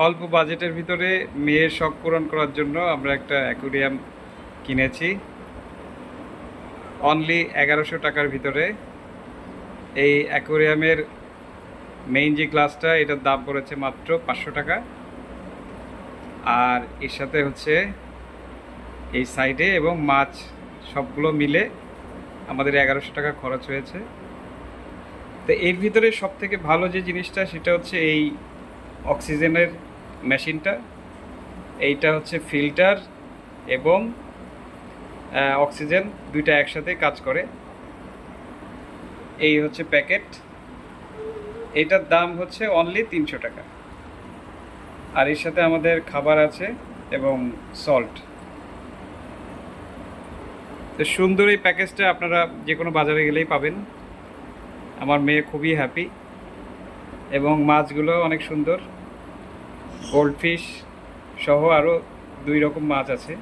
অল্প বাজেটের ভিতরে মেয়ের শখ পূরণ করার জন্য আমরা একটা অ্যাকুরিয়াম কিনেছি অনলি 1100 টাকার ভিতরে। এই অ্যাকুরিয়ামের মেইন যে গ্লাসটা, এটার দাম পড়েছে মাত্র 500 টাকা। আর এর সাথে হচ্ছে এই সাইডে এবং মাছ সবগুলো মিলে আমাদের 1100 টাকা খরচ হয়েছে। তো এর ভিতরে সব থেকে ভালো যে জিনিসটা সেটা হচ্ছে এই অক্সিজেনের মেশিনটা। এইটা হচ্ছে ফিল্টার এবং অক্সিজেন দুইটা একসাথে কাজ করে। এই হচ্ছে প্যাকেট, এইটার দাম হচ্ছে অনলি 300 টাকা। আর এর সাথে আমাদের খাবার আছে এবং সল্ট। তো সুন্দর এই প্যাকেজটা আপনারা যে কোনো বাজারে গেলেই পাবেন। আমার মেয়ে খুবই হ্যাপি এবং মাছগুলো অনেক সুন্দর, গোল্ডফিশ সহ আরও 2 রকম মাছ আছে।